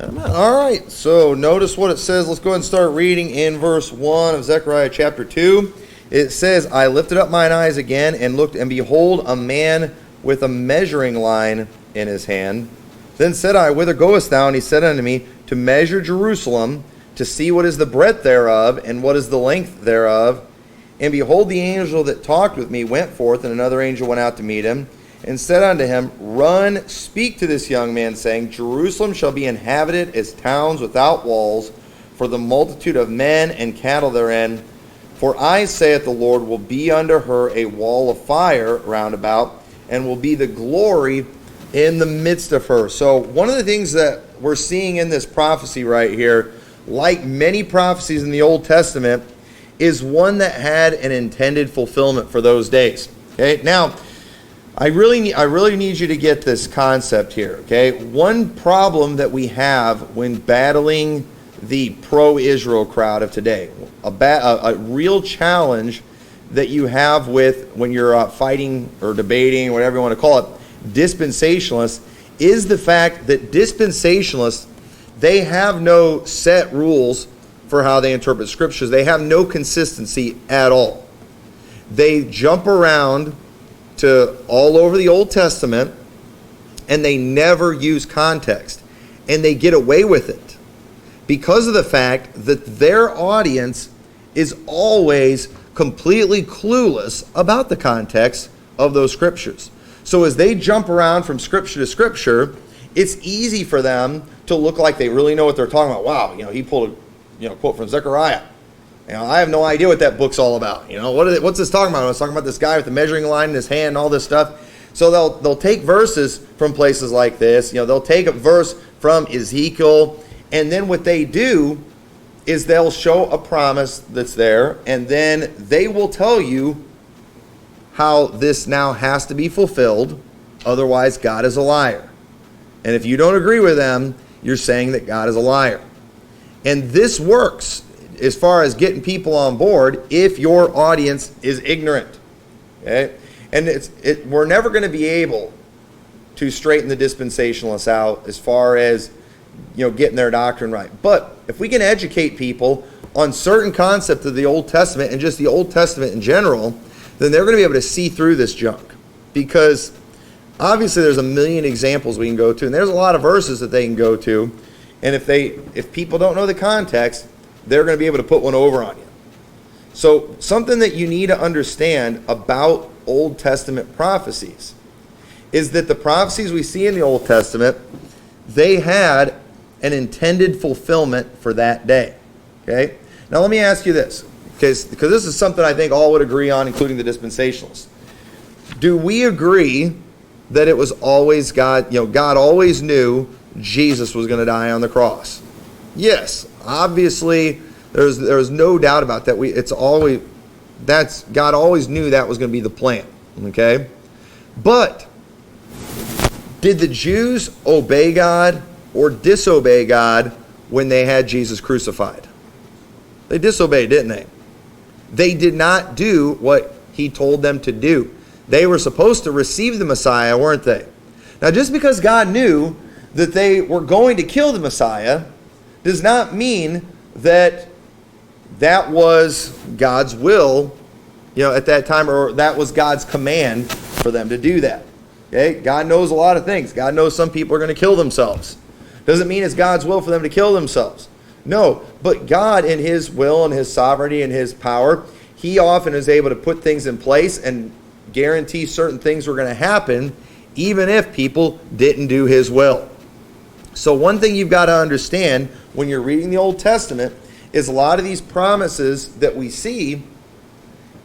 All right, so notice what it says. Let's go ahead and start reading in verse 1 of Zechariah chapter 2. It says, I lifted up mine eyes again and looked, and behold, a man with a measuring line in his hand. Then said I, Whither goest thou? And he said unto me, To measure Jerusalem, to see what is the breadth thereof, and what is the length thereof. And behold, the angel that talked with me went forth, and another angel went out to meet him, and said unto him, Run, speak to this young man, saying, Jerusalem shall be inhabited as towns without walls, for the multitude of men and cattle therein. For I, saith the Lord, will be unto her a wall of fire round about, and will be the glory in the midst of her. So one of the things that we're seeing in this prophecy right here, like many prophecies in the Old Testament, is one that had an intended fulfillment for those days. Okay, now I really need you to get this concept here. Okay, one problem that we have when battling the pro-Israel crowd of today, a real challenge that you have with when you're fighting or debating, whatever you want to call it, dispensationalists, is the fact that dispensationalists, they have no set rules for how they interpret scriptures. They have no consistency at all. They jump around to all over the Old Testament, and they never use context. And they get away with it because of the fact that their audience is always completely clueless about the context of those scriptures. So as they jump around from scripture to scripture, it's easy for them to look like they really know what they're talking about. Wow, he pulled a quote from Zechariah. I have no idea what that book's all about. What's this talking about? It's talking about this guy with the measuring line in his hand and all this stuff. So they'll take verses from places like this. They'll take a verse from Ezekiel, and then what they do is they'll show a promise that's there, and then they will tell you how this now has to be fulfilled. Otherwise, God is a liar. And if you don't agree with them, you're saying that God is a liar. And this works as far as getting people on board if your audience is ignorant. Okay? And we're never going to be able to straighten the dispensationalists out as far as getting their doctrine right. But if we can educate people on certain concepts of the Old Testament and just the Old Testament in general, then they're going to be able to see through this junk. Because obviously there's a million examples we can go to, and there's a lot of verses that they can go to. And if people don't know the context, they're going to be able to put one over on you. So something that you need to understand about Old Testament prophecies is that the prophecies we see in the Old Testament, they had an intended fulfillment for that day. Okay? Now let me ask you this, because this is something I think all would agree on, including the dispensationalists. Do we agree that it was always God, God always knew Jesus was going to die on the cross? Yes, obviously there's no doubt about that. God always knew that was going to be the plan. Okay? But did the Jews obey God or disobey God when they had Jesus crucified? They disobeyed, didn't they? They did not do what he told them to do. They were supposed to receive the Messiah, weren't they? Now, just because God knew that they were going to kill the Messiah does not mean that that was God's will, at that time, or that was God's command for them to do that. Okay? God knows a lot of things. God knows some people are going to kill themselves. Doesn't mean it's God's will for them to kill themselves. No, but God in his will and his sovereignty and his power, he often is able to put things in place and guarantee certain things were going to happen even if people didn't do his will. So one thing you've got to understand when you're reading the Old Testament is a lot of these promises that we see,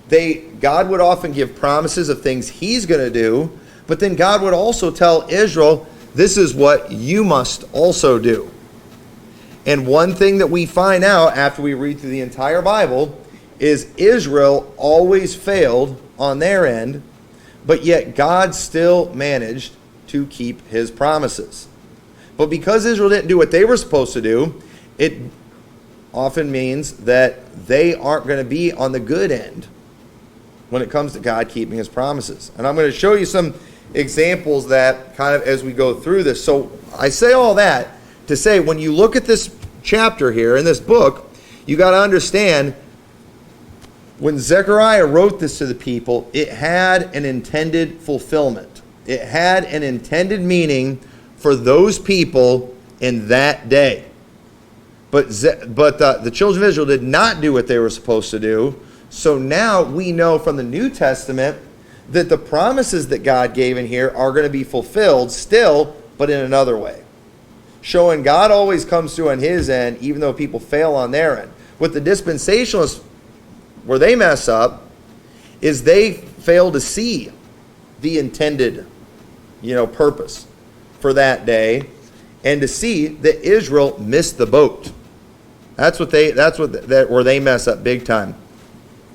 God would often give promises of things he's going to do, but then God would also tell Israel, this is what you must also do. And one thing that we find out after we read through the entire Bible is Israel always failed on their end, but yet God still managed to keep his promises. But because Israel didn't do what they were supposed to do, it often means that they aren't going to be on the good end when it comes to God keeping his promises. And I'm going to show you some examples that kind of as we go through this. So I say all that to say, when you look at this chapter here in this book, you got to understand, when Zechariah wrote this to the people, it had an intended fulfillment. It had an intended meaning for those people in that day. But the children of Israel did not do what they were supposed to do. So now we know from the New Testament that the promises that God gave in here are going to be fulfilled still, but in another way. Showing God always comes through on his end, even though people fail on their end. With the dispensationalists, where they mess up, is they fail to see the intended, purpose for that day, and to see that Israel missed the boat. That's where they mess up big time.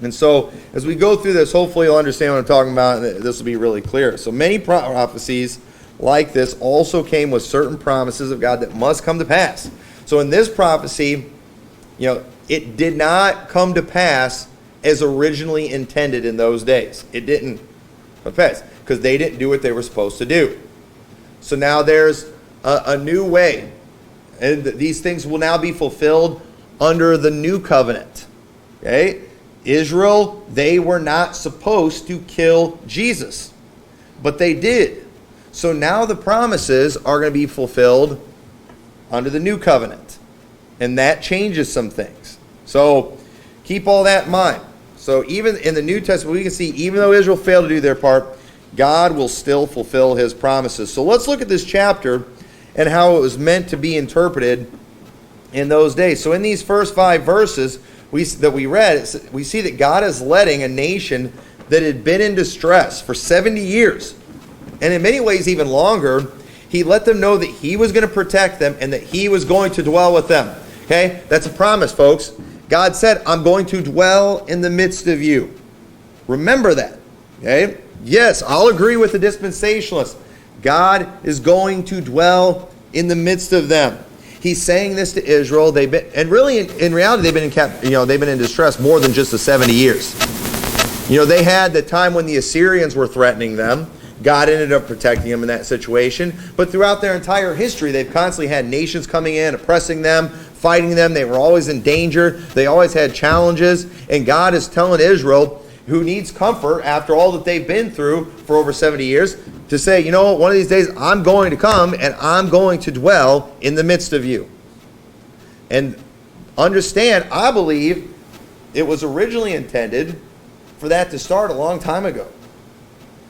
And so, as we go through this, hopefully you'll understand what I'm talking about, and this will be really clear. So many prophecies like this also came with certain promises of God that must come to pass. So in this prophecy, it did not come to pass as originally intended in those days. It didn't come to pass because they didn't do what they were supposed to do. So now there's a new way, and these things will now be fulfilled under the new covenant. Okay? Israel, they were not supposed to kill Jesus, but they did. So now the promises are going to be fulfilled under the new covenant, and that changes some things. So keep all that in mind. So even in the New Testament, we can see even though Israel failed to do their part, God will still fulfill his promises. So let's look at this chapter and how it was meant to be interpreted in those days. So in these first 5 verses that we read, we see that God is letting a nation that had been in distress for 70 years, and in many ways even longer, he let them know that he was going to protect them and that he was going to dwell with them. Okay? That's a promise, folks. God said, I'm going to dwell in the midst of you. Remember that. Okay? Yes, I'll agree with the dispensationalists. God is going to dwell in the midst of them. He's saying this to Israel. They've been, and really, in reality, they've been in distress more than just the 70 years. They had the time when the Assyrians were threatening them. God ended up protecting them in that situation. But throughout their entire history, they've constantly had nations coming in, oppressing them, fighting them. They were always in danger. They always had challenges. And God is telling Israel, who needs comfort after all that they've been through for over 70 years, to say, one of these days I'm going to come and I'm going to dwell in the midst of you. And understand, I believe it was originally intended for that to start a long time ago.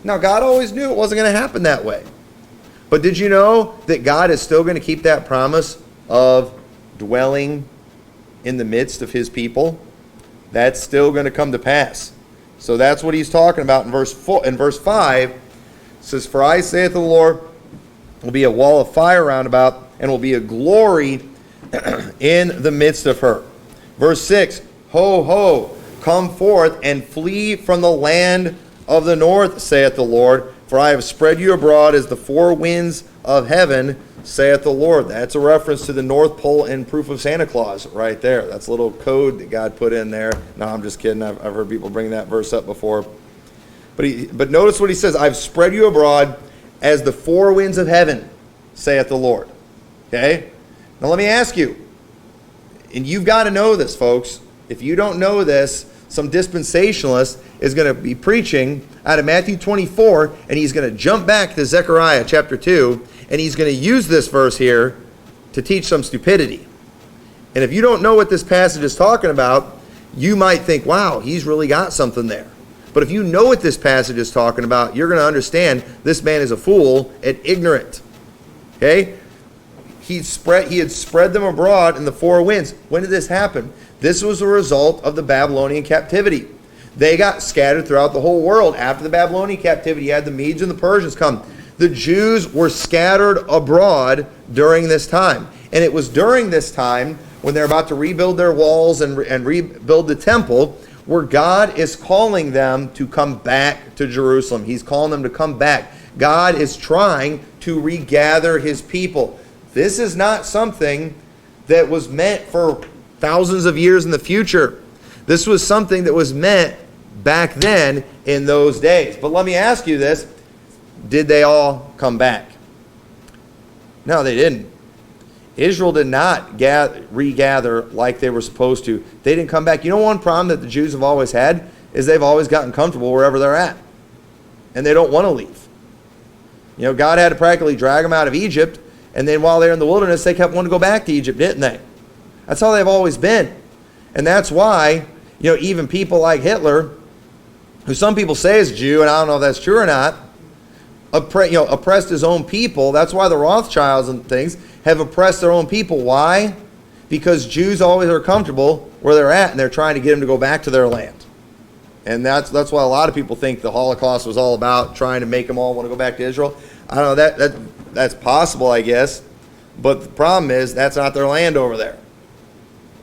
Now, God always knew it wasn't going to happen that way. But did you know that God is still going to keep that promise of dwelling in the midst of his people? That's still going to come to pass. So that's what he's talking about in verse 5. It says, For I, saith the Lord, will be a wall of fire round about, and will be a glory in the midst of her. Verse 6, Ho, ho, come forth and flee from the land of the north, saith the Lord, for I have spread you abroad as the 4 winds of heaven, saith the Lord. That's a reference to the North Pole in proof of Santa Claus right there. That's a little code that God put in there. No, I'm just kidding. I've heard people bring that verse up before. But notice what he says. I've spread you abroad as the 4 winds of heaven, saith the Lord. Okay? Now let me ask you, and you've got to know this, folks. If you don't know this, some dispensationalist is going to be preaching out of Matthew 24, and he's going to jump back to Zechariah chapter 2, and he's going to use this verse here to teach some stupidity. And if you don't know what this passage is talking about, you might think, wow, he's really got something there. But if you know what this passage is talking about, you're going to understand this man is a fool and ignorant. Okay? He had spread them abroad in the 4 winds. When did this happen? This was a result of the Babylonian captivity. They got scattered throughout the whole world. After the Babylonian captivity, you had the Medes and the Persians come. The Jews were scattered abroad during this time. And it was during this time, when they're about to rebuild their walls and rebuild the temple, where God is calling them to come back to Jerusalem. He's calling them to come back. God is trying to regather his people. This is not something that was meant for thousands of years in the future. This was something that was meant back then in those days. But let me ask you this. Did they all come back? No, they didn't. Israel did not regather like they were supposed to. They didn't come back. You know, one problem that the Jews have always had is they've always gotten comfortable wherever they're at. And they don't want to leave. You know, God had to practically drag them out of Egypt, and then while they're in the wilderness, they kept wanting to go back to Egypt, didn't they? That's how they've always been. And that's why, you know, even people like Hitler, who some people say is a Jew, and I don't know if that's true or not, oppressed his own people. That's why the Rothschilds and things have oppressed their own people. Why? Because Jews always are comfortable where they're at, and they're trying to get them to go back to their land. And that's why a lot of people think the Holocaust was all about trying to make them all want to go back to Israel. I don't know, that's possible, I guess. But the problem is that's not their land over there.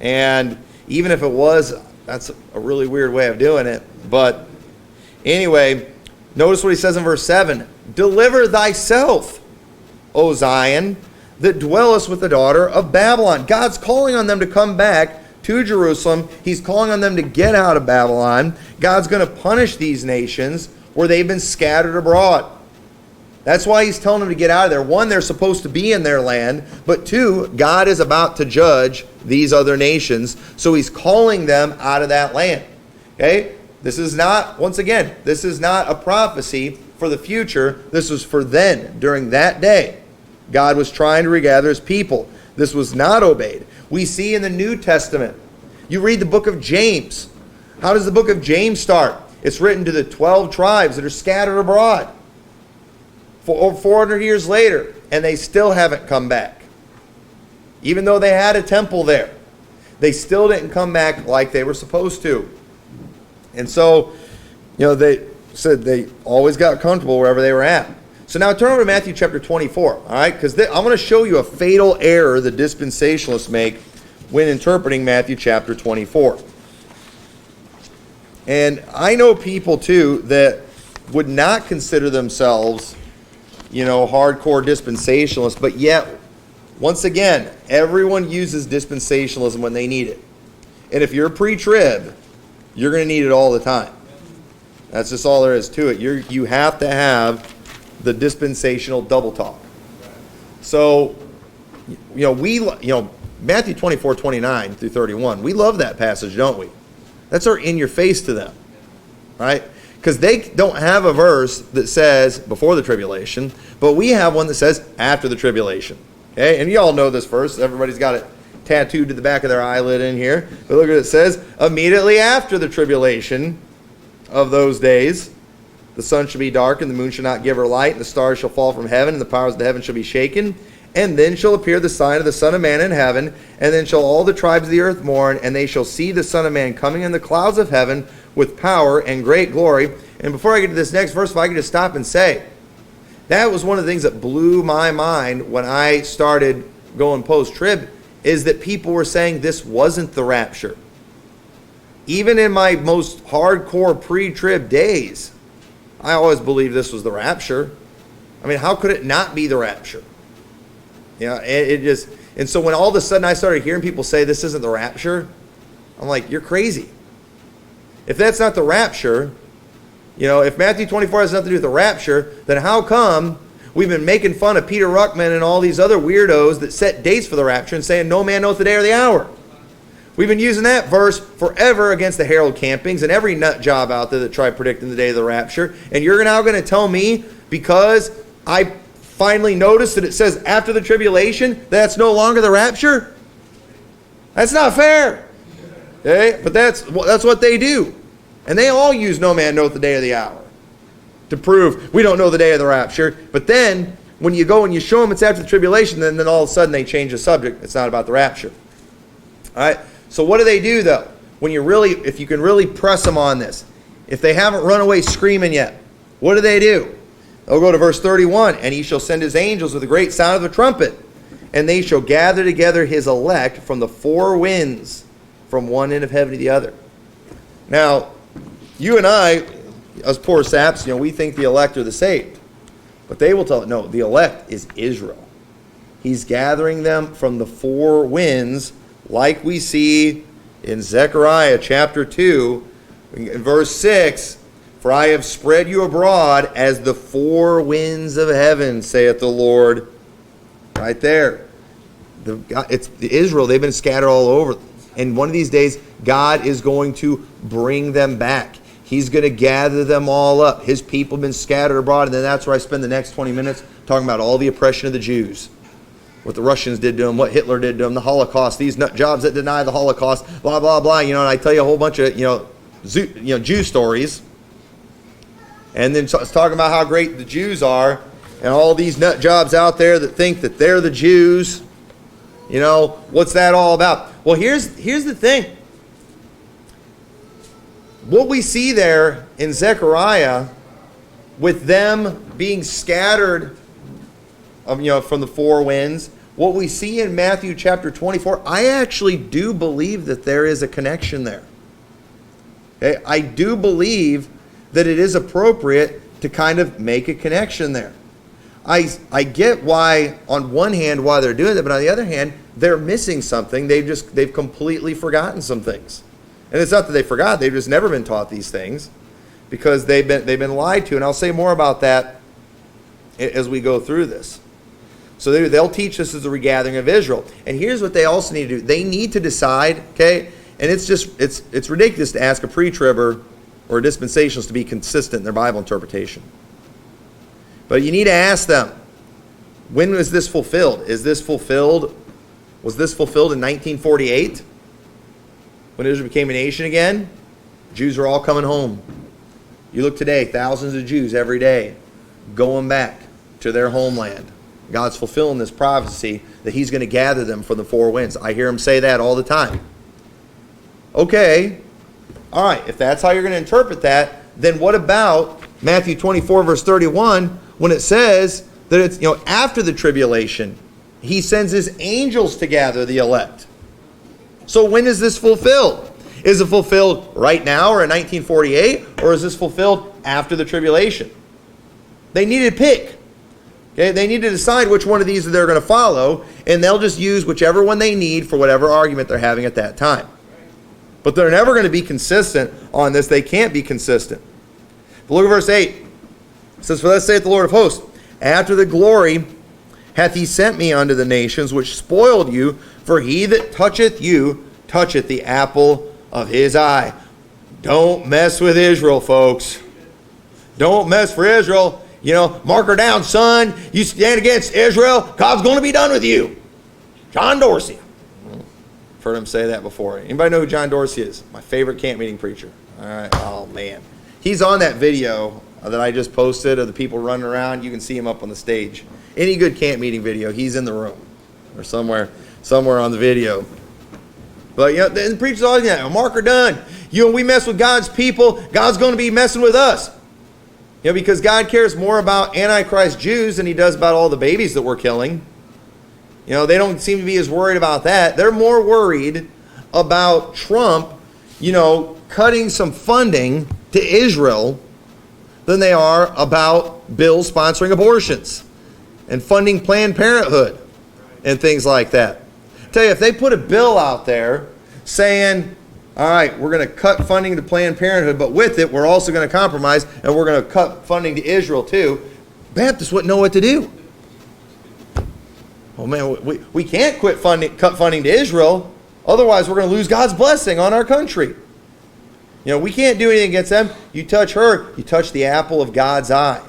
And even if it was, that's a really weird way of doing it. But anyway, notice what he says in verse 7. Deliver thyself, O Zion, that dwellest with the daughter of Babylon. God's calling on them to come back to Jerusalem. He's calling on them to get out of Babylon. God's going to punish these nations where they've been scattered abroad. That's why he's telling them to get out of there. One, they're supposed to be in their land. But two, God is about to judge these other nations. So he's calling them out of that land. Okay? This is not, once again, this is not a prophecy for the future. This was for then, during that day. God was trying to regather his people. This was not obeyed. We see in the New Testament, you read the book of James. How does the book of James start? It's written to the 12 tribes that are scattered abroad. For over 400 years later, and they still haven't come back. Even though they had a temple there, they still didn't come back like they were supposed to. And so, you know, they said they always got comfortable wherever they were at. So now turn over to Matthew chapter 24, all right? Because I'm going to show you a fatal error the dispensationalists make when interpreting Matthew chapter 24. And I know people, too, that would not consider themselves, you know, hardcore dispensationalists, but yet, once again, everyone uses dispensationalism when they need it. And if you're pre-trib, you're going to need it all the time. That's just all there is to it. You have to have the dispensational double talk. So, Matthew 24, 29 through 31, we love that passage, don't we? That's our in your face to them, right? Because they don't have a verse that says before the tribulation, but we have one that says after the tribulation. Okay, and you all know this verse. Everybody's got it tattooed to the back of their eyelid in here. But look what it says. Immediately after the tribulation of those days, the sun shall be darkened, the moon shall not give her light, and the stars shall fall from heaven, and the powers of the heaven shall be shaken. And then shall appear the sign of the Son of Man in heaven, and then shall all the tribes of the earth mourn, and they shall see the Son of Man coming in the clouds of heaven with power and great glory. And before I get to this next verse, if I could just stop and say, that was one of the things that blew my mind when I started going post-trib, is that people were saying this wasn't the rapture. Even in my most hardcore pre-trib days, I always believed this was the rapture. I mean, how could it not be the rapture? You know, it just, and so when all of a sudden I started hearing people say this isn't the rapture, I'm like, you're crazy. If that's not the rapture, you know, if Matthew 24 has nothing to do with the rapture, then how come we've been making fun of Peter Ruckman and all these other weirdos that set dates for the rapture and saying no man knows the day or the hour? We've been using that verse forever against the Herald Campings and every nut job out there that tried predicting the day of the rapture. And you're now going to tell me, because I finally noticed that it says after the tribulation, that's no longer the rapture? That's not fair. Okay? But that's what they do. And they all use no man knoweth the day or the hour to prove we don't know the day of the rapture. But then when you go and you show them it's after the tribulation, then all of a sudden they change the subject. It's not about the rapture. All right? So what do they do, though? When you really, if you can really press them on this, if they haven't run away screaming yet, what do? They'll go to verse 31, and he shall send his angels with a great sound of a trumpet, and they shall gather together his elect from the four winds, from one end of heaven to the other. Now, you and I, us poor saps, we think the elect are the saved. But they will tell it, no, the elect is Israel. He's gathering them from the four winds, like we see in Zechariah chapter 2, in verse 6, for I have spread you abroad as the four winds of heaven, saith the Lord. Right there. It's Israel. They've been scattered all over. And one of these days, God is going to bring them back. He's going to gather them all up. His people have been scattered abroad. And then that's where I spend the next 20 minutes talking about all the oppression of the Jews. What the Russians did to them, what Hitler did to them, the Holocaust, these nut jobs that deny the Holocaust, blah, blah, blah. And I tell you a whole bunch of, Jew stories. And then it's talking about how great the Jews are. And all these nut jobs out there that think that they're the Jews. What's that all about? Well, here's the thing. What we see there in Zechariah, with them being scattered, from the four winds, what we see in Matthew chapter 24, I actually do believe that there is a connection there. Okay? I do believe that it is appropriate to kind of make a connection there. I get why, on one hand, why they're doing it, but on the other hand, they're missing something. They've completely forgotten some things. And it's not that they forgot, they've just never been taught these things because they've been lied to. And I'll say more about that as we go through this. So they'll teach us as a regathering of Israel. And here's what they also need to do. They need to decide, okay, and it's ridiculous to ask a pre-tribber or a dispensationalist to be consistent in their Bible interpretation. But you need to ask them, when was this fulfilled? Was this fulfilled in 1948? When Israel became a nation again? Jews are all coming home. You look today, thousands of Jews every day going back to their homeland. God's fulfilling this prophecy that He's going to gather them from the four winds. I hear Him say that all the time. Okay, all right, if that's how you're going to interpret that, then what about Matthew 24, verse 31, when it says that it's, after the tribulation, He sends His angels to gather the elect. So when is this fulfilled? Is it fulfilled right now or in 1948? Or is this fulfilled after the tribulation? They need to pick. Okay? They need to decide which one of these they're going to follow, and they'll just use whichever one they need for whatever argument they're having at that time. But they're never going to be consistent on this. They can't be consistent. But look at verse 8. It says, "For thus saith the Lord of hosts, after the glory hath He sent me unto the nations which spoiled you, for he that toucheth you toucheth the apple of His eye." Don't mess with Israel, folks. Don't mess for Israel. Mark her down, son. You stand against Israel, God's going to be done with you. John Dorsey. I've heard him say that before. Anybody know who John Dorsey is? My favorite camp meeting preacher. All right. Oh, man. He's on that video that I just posted of the people running around. You can see him up on the stage. Any good camp meeting video, he's in the room or somewhere on the video. But the preacher's always mark her done. We mess with God's people, God's going to be messing with us. Because God cares more about Antichrist Jews than He does about all the babies that we're killing. They don't seem to be as worried about that. They're more worried about Trump, cutting some funding to Israel than they are about bills sponsoring abortions and funding Planned Parenthood and things like that. I tell you, if they put a bill out there saying, all right, we're going to cut funding to Planned Parenthood, but with it, we're also going to compromise, and we're going to cut funding to Israel too, Baptists wouldn't know what to do. Oh man, we can't cut funding to Israel, otherwise we're going to lose God's blessing on our country. We can't do anything against them. You touch her, you touch the apple of God's eye.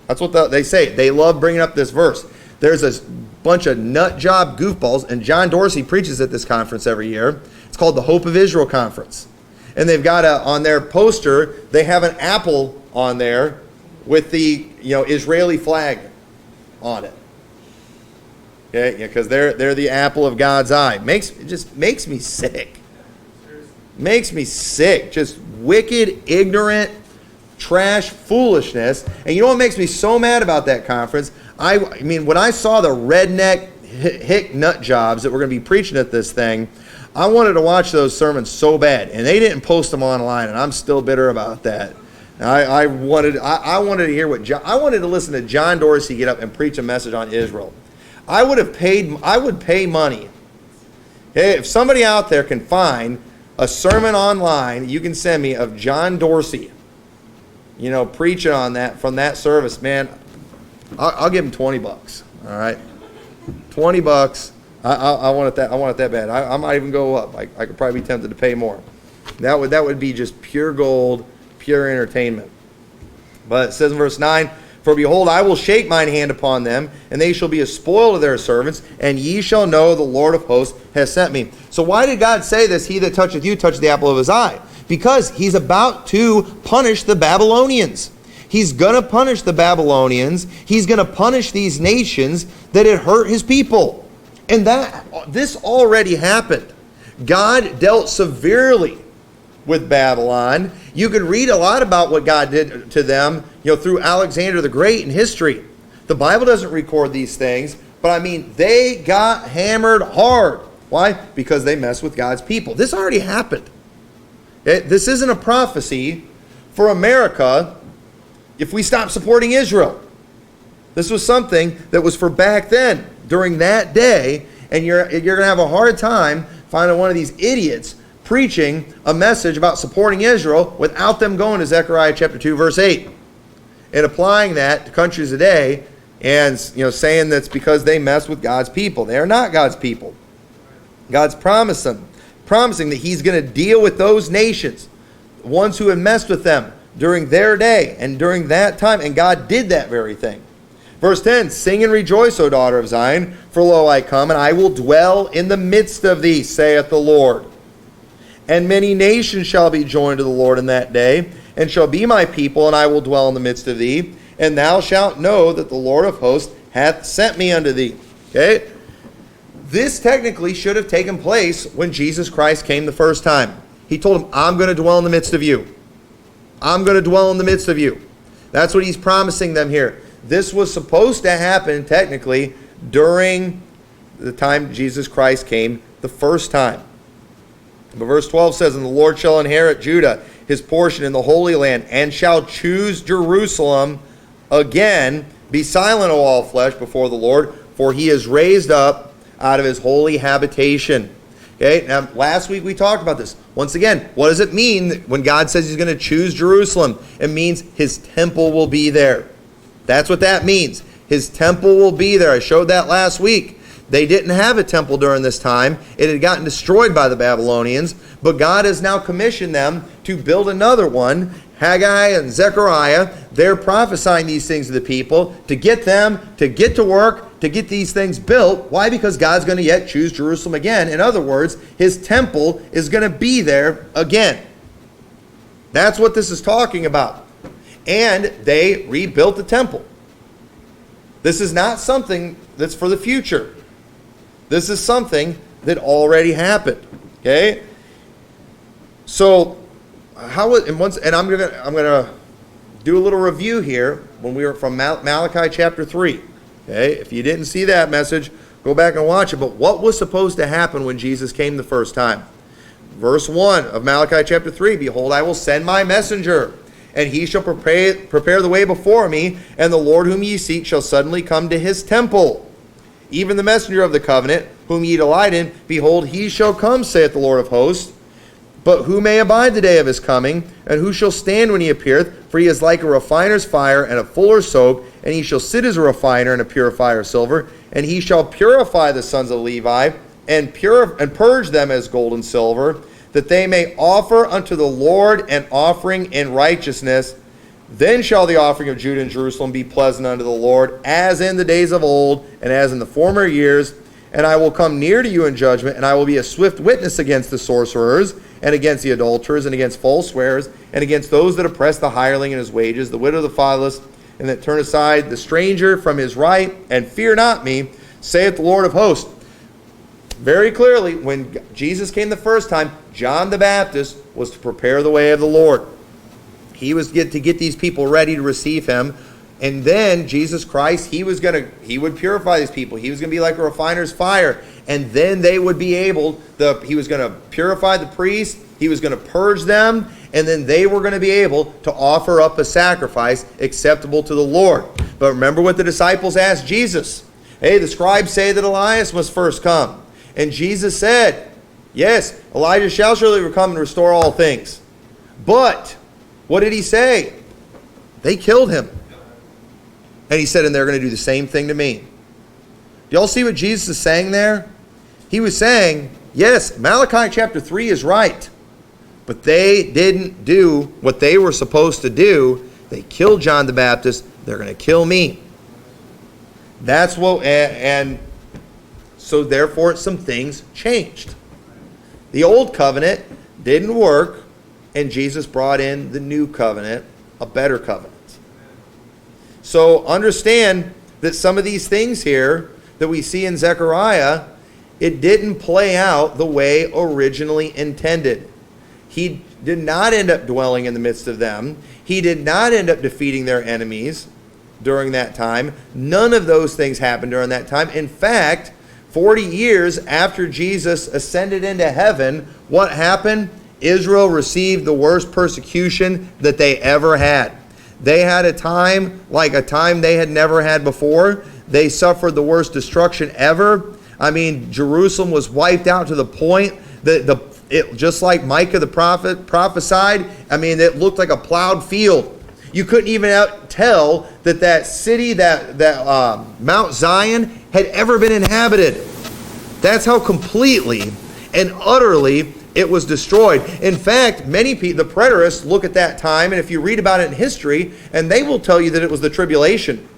That's what they say. They love bringing up this verse. There's a bunch of nut job goofballs, and John Dorsey preaches at this conference every year. It's called the Hope of Israel Conference. And they've got on their poster, they have an apple on there with the Israeli flag on it. Okay, because they're the apple of God's eye. It just makes me sick. Makes me sick. Just wicked, ignorant, trash foolishness. And you know what makes me so mad about that conference? I mean, when I saw the redneck hick nut jobs that were going to be preaching at this thing, I wanted to watch those sermons so bad, and they didn't post them online, and I'm still bitter about that. I wanted to hear I wanted to listen to John Dorsey get up and preach a message on Israel. I would pay money. Okay, if somebody out there can find a sermon online, you can send me of John Dorsey, preaching on that from that service, man. I'll give him $20. All right, $20. I want it that bad. I might even go up. I could probably be tempted to pay more. That would be just pure gold, pure entertainment. But it says in verse 9, for behold, I will shake mine hand upon them, and they shall be a spoil to their servants, and ye shall know the Lord of hosts has sent me. So why did God say this? He that toucheth you toucheth the apple of his eye. Because he's about to punish the Babylonians. He's going to punish the Babylonians. He's going to punish these nations that had hurt his people. And this already happened. God dealt severely with Babylon. You could read a lot about what God did to them, through Alexander the Great in history. The Bible doesn't record these things, but I mean, they got hammered hard. Why? Because they messed with God's people. This already happened. This isn't a prophecy for America if we stop supporting Israel. This was something that was for back then, during that day, and you're going to have a hard time finding one of these idiots preaching a message about supporting Israel without them going to Zechariah chapter 2, verse 8, and applying that to countries today and saying that's because they mess with God's people. They are not God's people. God's promising that he's going to deal with those nations, the ones who have messed with them during their day and during that time, and God did that very thing. Verse 10, sing and rejoice, O daughter of Zion, for lo, I come, and I will dwell in the midst of thee, saith the Lord. And many nations shall be joined to the Lord in that day, and shall be my people, and I will dwell in the midst of thee, and thou shalt know that the Lord of hosts hath sent me unto thee. Okay? This technically should have taken place when Jesus Christ came the first time. He told him, I'm going to dwell in the midst of you. I'm going to dwell in the midst of you. That's what he's promising them here. This was supposed to happen technically during the time Jesus Christ came the first time. But verse 12 says, and the Lord shall inherit Judah, his portion in the Holy Land, and shall choose Jerusalem again. Be silent, O all flesh, before the Lord, for he is raised up out of his holy habitation. Okay, now last week we talked about this. Once again, what does it mean when God says he's going to choose Jerusalem? It means his temple will be there. That's what that means. His temple will be there. I showed that last week. They didn't have a temple during this time. It had gotten destroyed by the Babylonians, but God has now commissioned them to build another one. Haggai and Zechariah, they're prophesying these things to the people to get them to get to work, to get these things built. Why? Because God's going to yet choose Jerusalem again. In other words, his temple is going to be there again. That's what this is talking about. And they rebuilt the temple. This is not something that's for the future. This is something that already happened. Okay? So I'm gonna do a little review here when we were from Malachi chapter 3. Okay? If you didn't see that message, go back and watch it. But what was supposed to happen when Jesus came the first time? Verse 1 of Malachi chapter 3, behold, I will send my messenger, and he shall prepare the way before me, and the Lord whom ye seek shall suddenly come to his temple. Even the messenger of the covenant, whom ye delight in, behold, he shall come, saith the Lord of hosts. But who may abide the day of his coming? And who shall stand when he appeareth? For he is like a refiner's fire and a fuller's soap, and he shall sit as a refiner and a purifier of silver. And he shall purify the sons of Levi, and purge them as gold and silver, that they may offer unto the Lord an offering in righteousness. Then shall the offering of Judah and Jerusalem be pleasant unto the Lord, as in the days of old, and as in the former years. And I will come near to you in judgment, and I will be a swift witness against the sorcerers, and against the adulterers, and against false swearers, and against those that oppress the hireling in his wages, the widow, the fatherless, and that turn aside the stranger from his right, and fear not me, saith the Lord of hosts. Very clearly, when Jesus came the first time, John the Baptist was to prepare the way of the Lord. He was to get these people ready to receive him. And then Jesus Christ, he would purify these people. He was going to be like a refiner's fire. And then they would be able, he was going to purify the priests. He was going to purge them. And then they were going to be able to offer up a sacrifice acceptable to the Lord. But remember what the disciples asked Jesus. Hey, the scribes say that Elias must first come. And Jesus said, yes, Elijah shall surely come and restore all things. But what did he say? They killed him. And he said, and they're going to do the same thing to me. Do y'all see what Jesus is saying there? He was saying, yes, Malachi chapter 3 is right, but they didn't do what they were supposed to do. They killed John the Baptist. They're going to kill me. That's what, and so therefore some things changed. The old covenant didn't work, and Jesus brought in the new covenant, a better covenant. So understand that some of these things here that we see in Zechariah, it didn't play out the way originally intended. He did not end up dwelling in the midst of them. He did not end up defeating their enemies during that time. None of those things happened during that time. In fact, 40 years after Jesus ascended into heaven, what happened? Israel received the worst persecution that they ever had. They had a time like a time they had never had before. They suffered the worst destruction ever. I mean, Jerusalem was wiped out to the point that just like Micah the prophet prophesied, I mean, it looked like a plowed field. You couldn't even tell that city, that Mount Zion, had ever been inhabited. That's how completely and utterly it was destroyed. In fact, many people, the preterists, look at that time, and if you read about it in history, and they will tell you that it was the tribulation.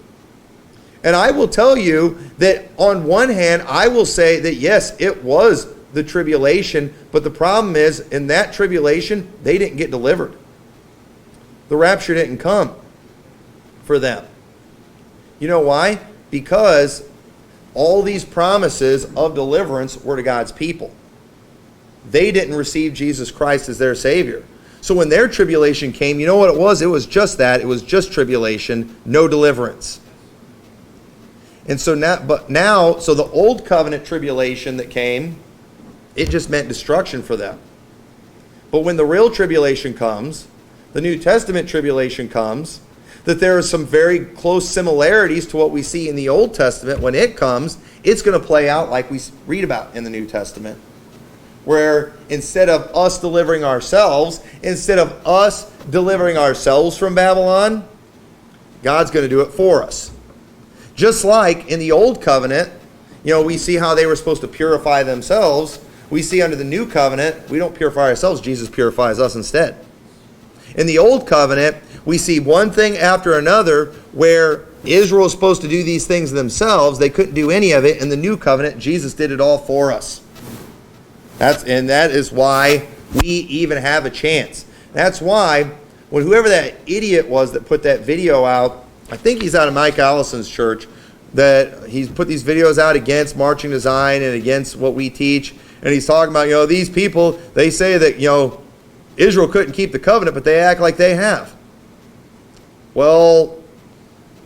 And I will tell you that on one hand, I will say that yes, it was the tribulation, but the problem is, in that tribulation, they didn't get delivered. The rapture didn't come for them. You know why? Because all these promises of deliverance were to God's people. They didn't receive Jesus Christ as their Savior. So when their tribulation came, you know what it was? It was just that. It was just tribulation, no deliverance. And so now, so the old covenant tribulation that came, it just meant destruction for them. But when the real tribulation comes, the New Testament tribulation comes, that there are some very close similarities to what we see in the Old Testament. When it comes, it's going to play out like we read about in the New Testament, where instead of us delivering ourselves from Babylon, God's going to do it for us. Just like in the Old Covenant, we see how they were supposed to purify themselves. We see under the New Covenant, we don't purify ourselves, Jesus purifies us instead. In the Old Covenant, we see one thing after another where Israel is supposed to do these things themselves. They couldn't do any of it. In the New Covenant, Jesus did it all for us. That is why we even have a chance. That's why when whoever that idiot was that put that video out, I think he's out of Mike Allison's church, that he's put these videos out against marching to Zion and against what we teach. And he's talking about, these people, they say that, Israel couldn't keep the covenant, but they act like they have. Well,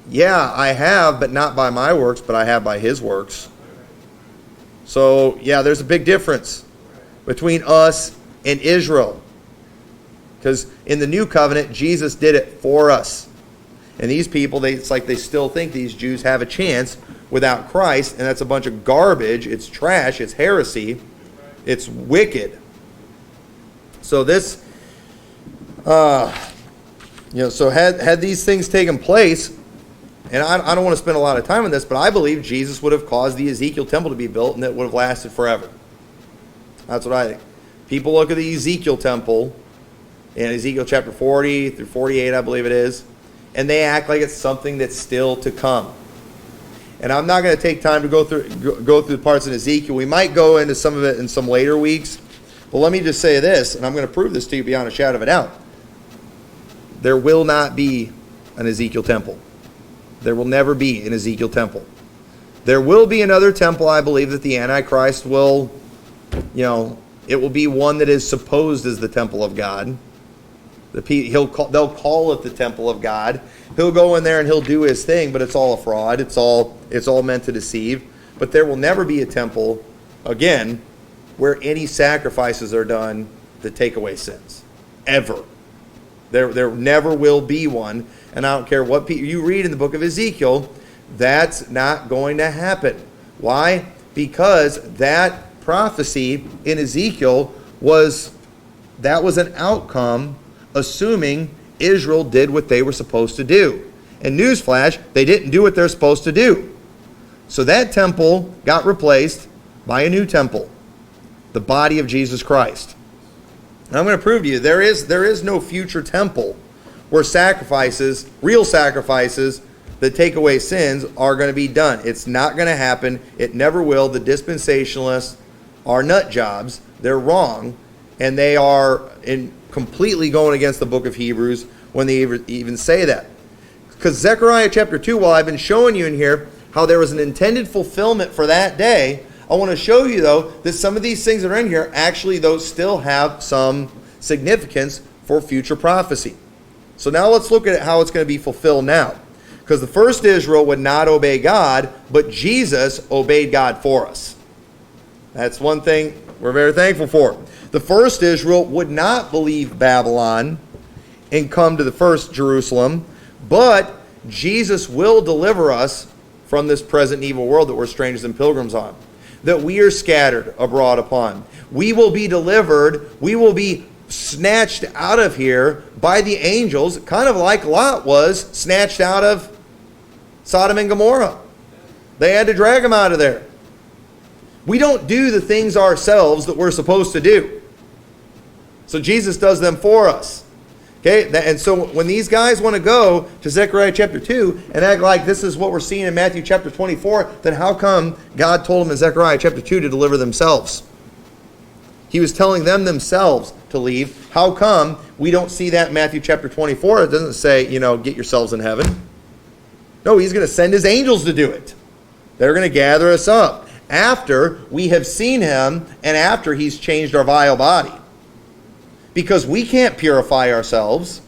yeah, I have, but not by my works, but I have by his works. So, yeah, there's a big difference between us and Israel. Because in the new covenant, Jesus did it for us. And these people, it's like they still think these Jews have a chance without Christ, and that's a bunch of garbage. It's trash. It's heresy. It's wicked. So this, so had these things taken place, and I don't want to spend a lot of time on this, but I believe Jesus would have caused the Ezekiel temple to be built, and it would have lasted forever. That's what I think. People look at the Ezekiel temple in Ezekiel chapter 40 through 48, I believe it is, and they act like it's something that's still to come. And I'm not going to take time to go through the parts in Ezekiel. We might go into some of it in some later weeks. But let me just say this, and I'm going to prove this to you beyond a shadow of a doubt. There will not be an Ezekiel temple. There will never be an Ezekiel temple. There will be another temple, I believe, that the Antichrist will, it will be one that is supposed as the temple of God. They'll call it the temple of God. He'll go in there and he'll do his thing, but it's all a fraud. It's all meant to deceive. But there will never be a temple, again, where any sacrifices are done that take away sins. Ever. There never will be one. And I don't care what you read in the book of Ezekiel, that's not going to happen. Why? Because that prophecy in Ezekiel was an outcome assuming Israel did what they were supposed to do. And newsflash, they didn't do what they're supposed to do. So that temple got replaced by a new temple, the body of Jesus Christ. And I'm going to prove to you, there is no future temple where sacrifices, real sacrifices that take away sins, are going to be done. It's not going to happen. It never will. The dispensationalists are nut jobs. They're wrong. And they are completely going against the book of Hebrews when they even say that. Because Zechariah chapter 2, while I've been showing you in here how there was an intended fulfillment for that day, I want to show you, though, that some of these things that are in here actually, those still have some significance for future prophecy. So now let's look at how it's going to be fulfilled now. Because the first Israel would not obey God, but Jesus obeyed God for us. That's one thing we're very thankful for. The first Israel would not believe Babylon and come to the first Jerusalem, but Jesus will deliver us from this present evil world that we're strangers and pilgrims on, that we are scattered abroad upon. We will be delivered. We will be snatched out of here by the angels, kind of like Lot was snatched out of Sodom and Gomorrah. They had to drag him out of there. We don't do the things ourselves that we're supposed to do. So Jesus does them for us. Okay, and so when these guys want to go to Zechariah chapter 2 and act like this is what we're seeing in Matthew chapter 24, then how come God told them in Zechariah chapter 2 to deliver themselves? He was telling them themselves to leave. How come we don't see that in Matthew chapter 24? It doesn't say, get yourselves in heaven. No, he's going to send his angels to do it. They're going to gather us up after we have seen him and after he's changed our vile body. Because we can't purify ourselves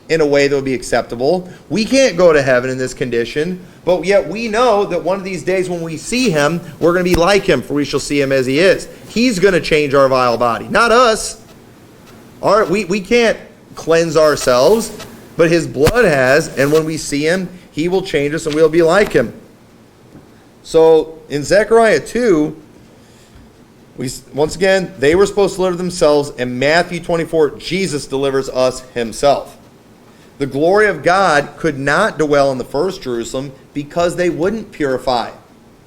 in a way that would be acceptable. We can't go to heaven in this condition. But yet we know that one of these days when we see him, we're going to be like him, for we shall see him as he is. He's going to change our vile body, not us. We can't cleanse ourselves, but his blood has, and when we see him, he will change us and we'll be like him. So in Zechariah 2, once again, they were supposed to deliver themselves. In Matthew 24, Jesus delivers us himself. The glory of God could not dwell in the first Jerusalem because they wouldn't purify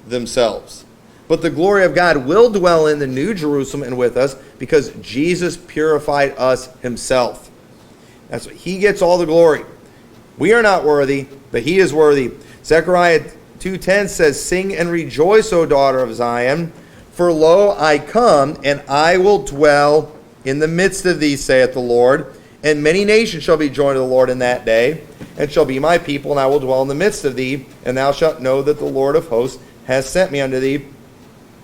themselves. But the glory of God will dwell in the new Jerusalem and with us because Jesus purified us himself. That's what he gets all the glory. We are not worthy, but he is worthy. Zechariah 2:10 says, "Sing and rejoice, O daughter of Zion, for lo, I come, and I will dwell in the midst of thee, saith the Lord. And many nations shall be joined to the Lord in that day, and shall be my people, and I will dwell in the midst of thee. And thou shalt know that the Lord of hosts has sent me unto thee.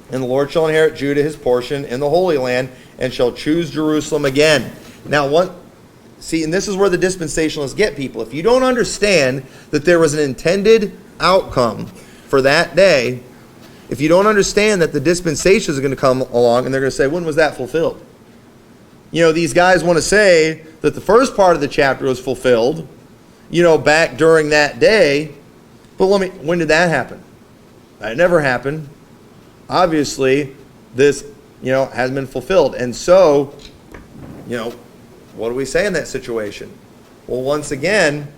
And the Lord shall inherit Judah his portion in the Holy Land, and shall choose Jerusalem again." Now, and this is where the dispensationalists get people. If you don't understand that there was an intended outcome for that day, if you don't understand that the dispensations are going to come along and they're going to say, when was that fulfilled? These guys want to say that the first part of the chapter was fulfilled, back during that day. But when did that happen? That never happened. Obviously, this, hasn't been fulfilled. And so, what do we say in that situation? Well, once again,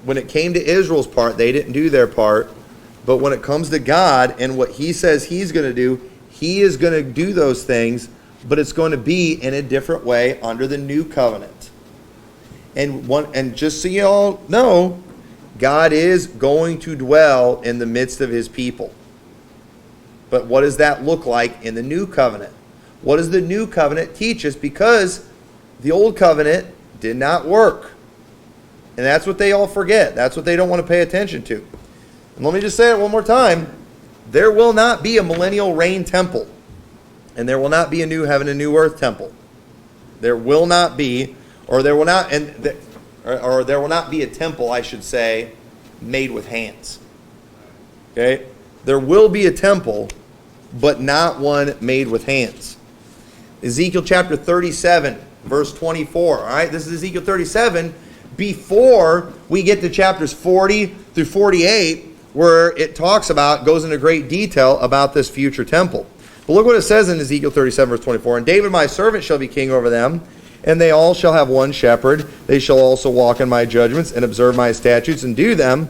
when it came to Israel's part, they didn't do their part. But when it comes to God and what he says he's going to do, he is going to do those things, but it's going to be in a different way under the new covenant. And just so you all know, God is going to dwell in the midst of his people. But what does that look like in the new covenant? What does the new covenant teach us? Because the old covenant did not work. And that's what they all forget. That's what they don't want to pay attention to. And let me just say it one more time. There will not be a millennial reign temple. And there will not be a new heaven and new earth temple. There will not be, or there will not be a temple, I should say, made with hands. Okay? There will be a temple, but not one made with hands. Ezekiel chapter 37, verse 24. All right? This is Ezekiel 37 before we get to chapters 40 through 48, where it goes into great detail about this future temple. But look what it says in Ezekiel 37, verse 24. "And David my servant shall be king over them, and they all shall have one shepherd. They shall also walk in my judgments, and observe my statutes, and do them.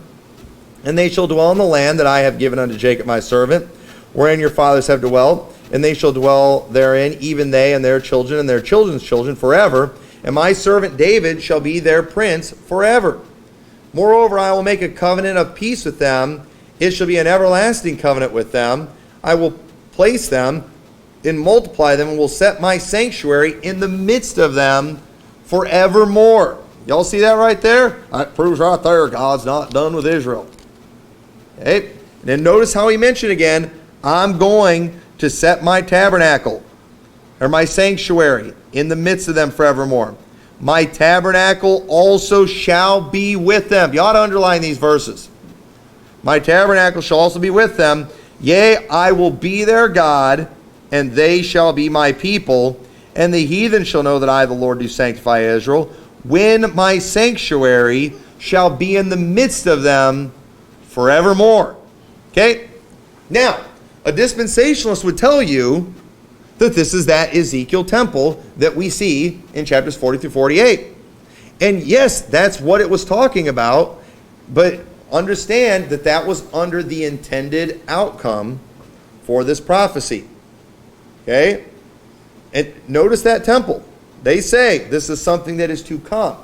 And they shall dwell in the land that I have given unto Jacob my servant. wherein your fathers have dwelt, and they shall dwell therein, even they and their children and their children's children forever. And my servant David shall be their prince forever. Moreover, I will make a covenant of peace with them. It shall be an everlasting covenant with them. I will place them and multiply them, and will set my sanctuary in the midst of them forevermore. Y'all see that right there? That proves right there God's not done with Israel. Okay? And then notice how he mentioned again, I'm going to set my tabernacle, or my sanctuary, in the midst of them forevermore. My tabernacle also shall be with them. You ought to underline these verses. My tabernacle shall also be with them. Yea, I will be their God, and they shall be my people. And the heathen shall know that I, the Lord, do sanctify Israel, when my sanctuary shall be in the midst of them forevermore. Okay? Now, a dispensationalist would tell you that this is that Ezekiel temple that we see in chapters 40 through 48. And yes, that's what it was talking about, but understand that that was under the intended outcome for this prophecy. Okay? And notice that temple. They say this is something that is to come.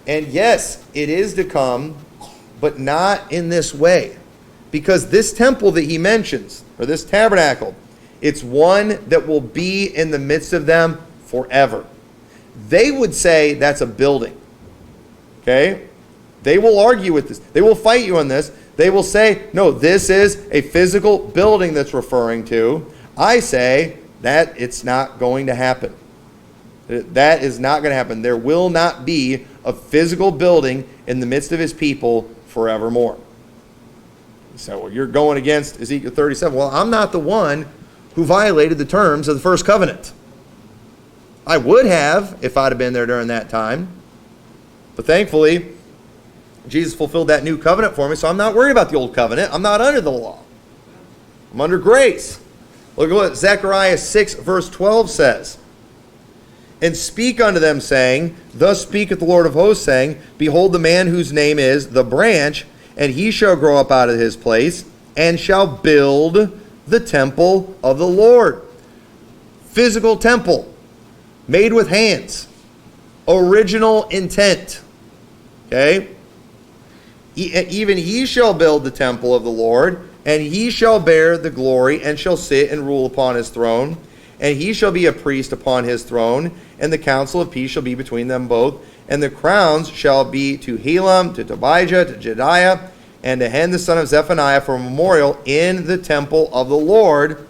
And yes, it is to come, but not in this way. Because this temple that he mentions, or this tabernacle, it's one that will be in the midst of them forever. They would say that's a building. Okay? They will argue with this. They will fight you on this. They will say, no, this is a physical building that's referring to. I say that it's not going to happen. That is not going to happen. There will not be a physical building in the midst of his people forevermore. So well, you're going against Ezekiel 37. Well, I'm not the one who violated the terms of the first covenant. I would have if I'd have been there during that time. But thankfully, Jesus fulfilled that new covenant for me, so I'm not worried about the old covenant. I'm not under the law. I'm under grace. Look at what Zechariah 6 verse 12 says. And speak unto them, saying, Thus speaketh the Lord of hosts, saying, Behold, the man whose name is the branch, and he shall grow up out of his place, and shall build the temple of the Lord. Physical temple, made with hands. Original intent. Okay? Even he shall build the temple of the Lord, and he shall bear the glory, and shall sit and rule upon his throne. And he shall be a priest upon his throne, and the council of peace shall be between them both. And the crowns shall be to Helam, to Tobijah, to Jediah, and to Hen the son of Zephaniah for a memorial in the temple of the Lord.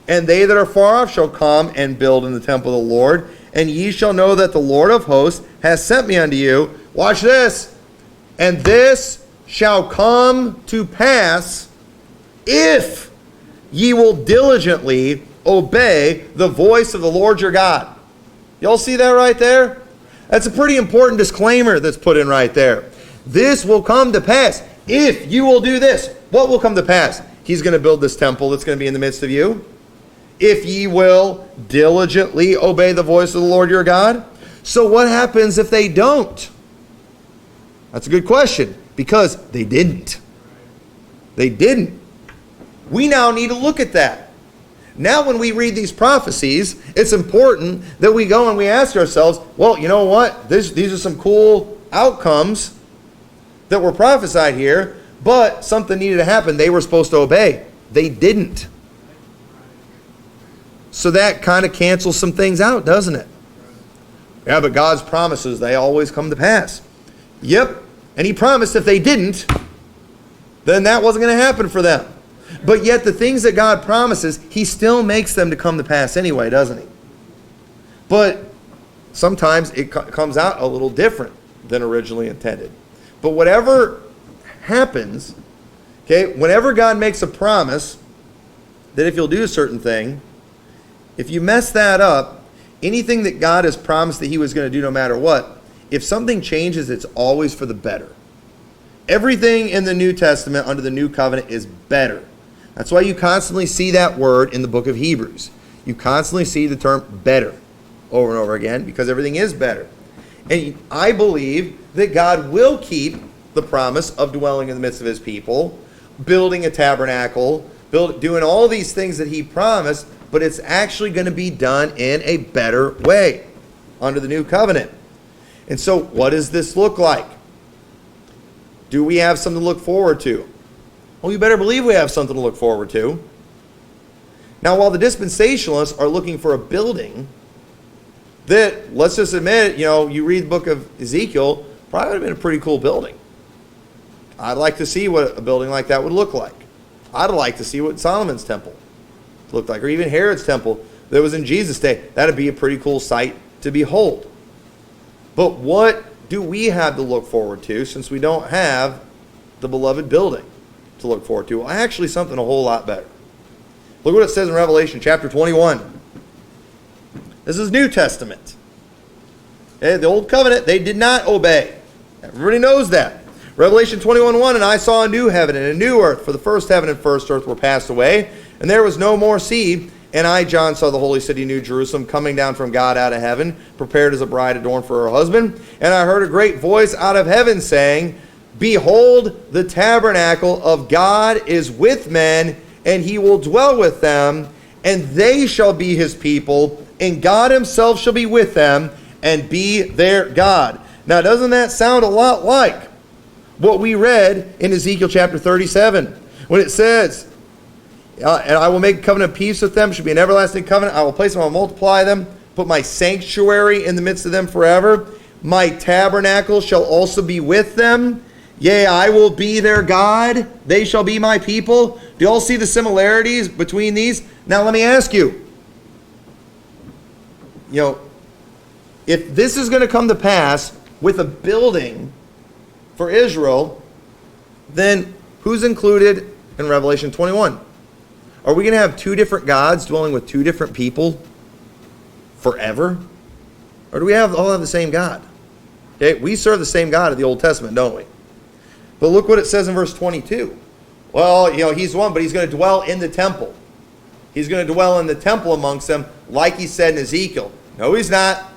And they that are far off shall come and build in the temple of the Lord. And ye shall know that the Lord of hosts has sent me unto you. Watch this. And this shall come to pass if ye will diligently obey the voice of the Lord your God. Y'all see that right there? That's a pretty important disclaimer that's put in right there. This will come to pass if you will do this. What will come to pass? He's going to build this temple that's going to be in the midst of you. If ye will diligently obey the voice of the Lord your God. So what happens if they don't? That's a good question, because they didn't. They didn't. We now need to look at that. Now when we read these prophecies, it's important that we go and we ask ourselves, well, you know what? These are some cool outcomes that were prophesied here, but something needed to happen. They were supposed to obey. They didn't. So that kind of cancels some things out, doesn't it? Yeah, but God's promises, they always come to pass. Yep. And he promised if they didn't, then that wasn't going to happen for them. But yet the things that God promises, he still makes them to come to pass anyway, doesn't he? But sometimes it comes out a little different than originally intended. But whatever happens, okay, whenever God makes a promise that if you'll do a certain thing, if you mess that up, anything that God has promised that he was going to do no matter what, if something changes, it's always for the better. Everything in the New Testament under the New Covenant is better. That's why you constantly see that word in the book of Hebrews. You constantly see the term better over and over again because everything is better. And I believe that God will keep the promise of dwelling in the midst of his people, building a tabernacle, doing all these things that he promised, but it's actually going to be done in a better way under the new covenant. And so what does this look like? Do we have something to look forward to? Well, you better believe we have something to look forward to. Now, while the dispensationalists are looking for a building that, let's just admit, you read the book of Ezekiel, probably would have been a pretty cool building. I'd like to see what a building like that would look like. I'd like to see what Solomon's temple looked like, or even Herod's temple that was in Jesus' day. That'd be a pretty cool sight to behold. But what do we have to look forward to since we don't have the beloved building to look forward to? Well, actually something a whole lot better. Look what it says in Revelation chapter 21. This is New Testament. The Old Covenant, they did not obey. Everybody knows that. Revelation 21:1, and I saw a new heaven and a new earth, for the first heaven and first earth were passed away, and there was no more sea. And I, John, saw the holy city, New Jerusalem, coming down from God out of heaven, prepared as a bride adorned for her husband. And I heard a great voice out of heaven saying, Behold, the tabernacle of God is with men, and he will dwell with them, and they shall be his people, and God himself shall be with them, and be their God. Now, doesn't that sound a lot like what we read in Ezekiel chapter 37, when it says, and I will make a covenant of peace with them, should be an everlasting covenant. I will place them, I will multiply them, put my sanctuary in the midst of them forever. My tabernacle shall also be with them. Yea, I will be their God. They shall be my people. Do you all see the similarities between these? Now let me ask you, if this is going to come to pass with a building for Israel, then who's included in Revelation 21? Are we going to have two different gods dwelling with two different people forever? Or do we all have the same God? Okay, we serve the same God of the Old Testament, don't we? But look what it says in verse 22. Well, he's one, but he's going to dwell in the temple. He's going to dwell in the temple amongst them, like he said in Ezekiel. No, he's not.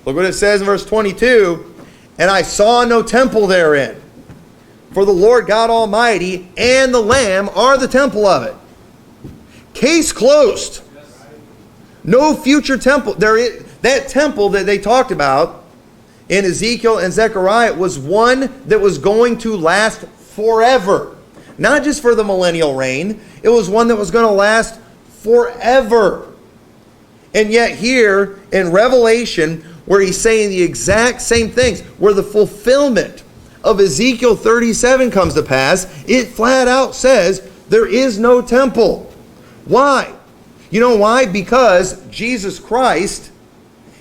Look what it says in verse 22. And I saw no temple therein, for the Lord God Almighty and the Lamb are the temple of it. Case closed. No future temple. That temple that they talked about in Ezekiel and Zechariah was one that was going to last forever. Not just for the millennial reign. It was one that was going to last forever. And yet here in Revelation, where he's saying the exact same things, where the fulfillment of Ezekiel 37 comes to pass, it flat out says there is no temple. Why? You know why? Because Jesus Christ,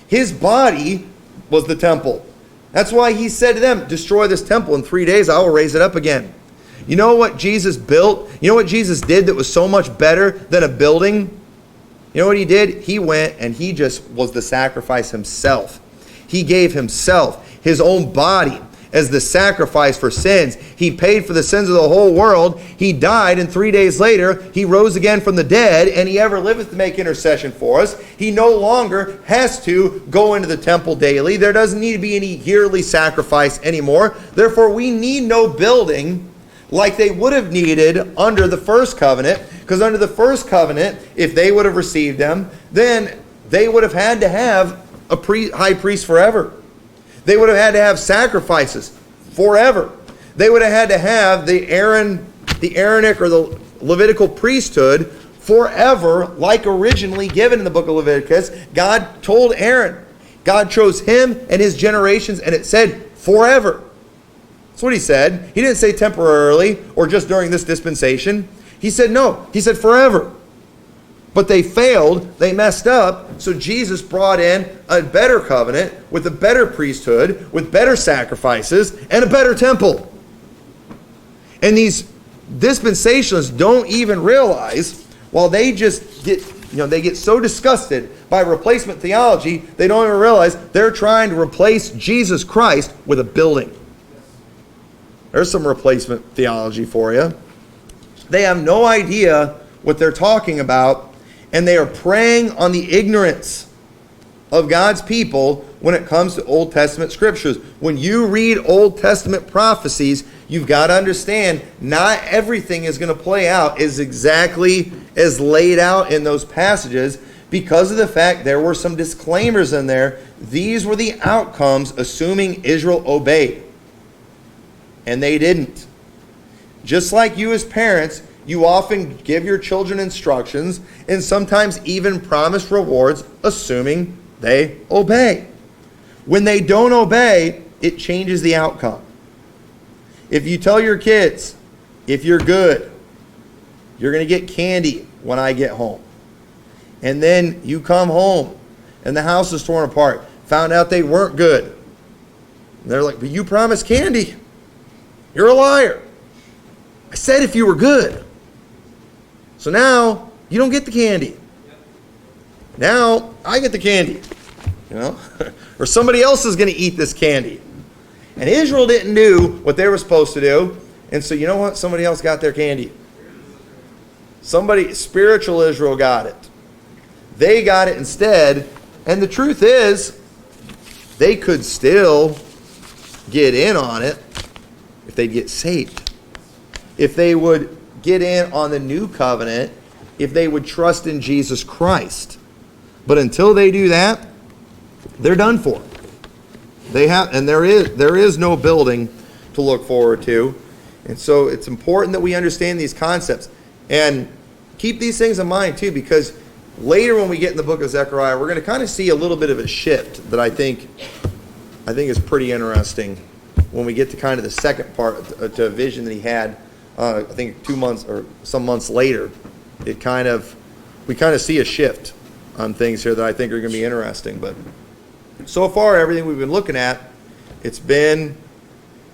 his body was the temple. That's why he said to them, destroy this temple in 3 days, I will raise it up again. You know what Jesus built? You know what Jesus did that was so much better than a building? You know what he did? He went and he just was the sacrifice himself. He gave himself, his own body, as the sacrifice for sins. He paid for the sins of the whole world. He died, and 3 days later, he rose again from the dead, and he ever liveth to make intercession for us. He no longer has to go into the temple daily. There doesn't need to be any yearly sacrifice anymore. Therefore, we need no building like they would have needed under the first covenant, because under the first covenant, if they would have received them, then they would have had to have a high priest forever. They would have had to have sacrifices forever. They would have had to have the Aaronic or the Levitical priesthood forever, like originally given in the book of Leviticus. God told Aaron. God chose him and his generations, and it said forever. That's what he said. He didn't say temporarily or just during this dispensation. He said no. He said forever. But they failed, they messed up, so Jesus brought in a better covenant with a better priesthood, with better sacrifices, and a better temple. And these dispensationalists don't even realize, while they just get, they get so disgusted by replacement theology, they don't even realize they're trying to replace Jesus Christ with a building. There's some replacement theology for you. They have no idea what they're talking about, and they are preying on the ignorance of God's people when it comes to Old Testament scriptures. When you read Old Testament prophecies, You've got to understand, not everything is going to play out as exactly as laid out in those passages because of the fact there were some disclaimers in there. These were the outcomes, assuming Israel obeyed. And they didn't. Just like you as parents, you often give your children instructions and sometimes even promise rewards, assuming they obey. When they don't obey, it changes the outcome. If you tell your kids, if you're good, you're going to get candy when I get home. And then you come home and the house is torn apart. Found out they weren't good. And they're like, but you promised candy. You're a liar. I said if you were good. So now you don't get the candy. Now I get the candy. You know? Or somebody else is going to eat this candy. And Israel didn't do what they were supposed to do. And so you know what? Somebody else got their candy. Spiritual Israel got it. They got it instead. And the truth is, they could still get in on it if they'd get saved. If they would get in on the new covenant, if they would trust in Jesus Christ. But until they do that, they're done for. There is no building to look forward to. And so it's important that we understand these concepts. And keep these things in mind too, because later when we get in the book of Zechariah, we're going to kind of see a little bit of a shift that I think is pretty interesting when we get to kind of the second part, to a vision that he had, I think 2 months or some months later. We kind of see a shift on things here that I think are going to be interesting. But so far, everything we've been looking at, it's been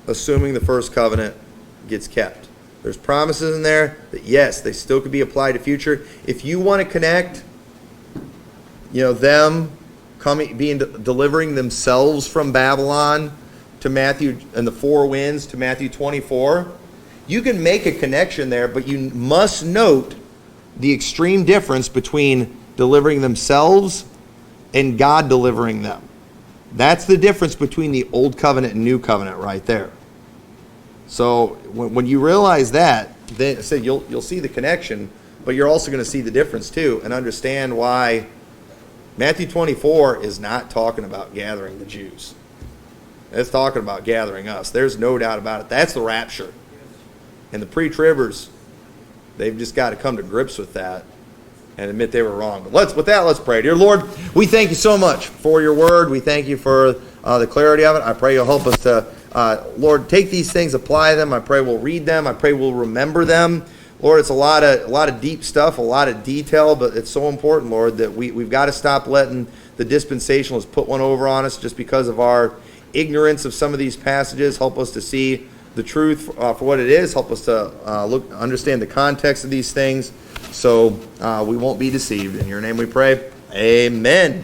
assuming the first covenant gets kept. There's promises in there that, yes, they still could be applied to future. If you want to connect, them delivering themselves from Babylon to Matthew and the four winds to Matthew 24, you can make a connection there, but you must note the extreme difference between delivering themselves and God delivering them. That's the difference between the old covenant and new covenant right there. So when you realize that, then you'll see the connection, but you're also going to see the difference too and understand why Matthew 24 is not talking about gathering the Jews. It's talking about gathering us. There's no doubt about it. That's the rapture. And the pre-tribbers, they've just got to come to grips with that and admit they were wrong. But let's pray. Dear Lord, we thank you so much for your word. We thank you for the clarity of it. I pray you'll help us to, Lord, take these things, apply them. I pray we'll read them. I pray we'll remember them. Lord, it's a lot of deep stuff, a lot of detail, but it's so important, Lord, that we've got to stop letting the dispensationalists put one over on us just because of our ignorance of some of these passages. Help us to see the truth for what it is. Help us to understand the context of these things so we won't be deceived. In your name we pray. Amen.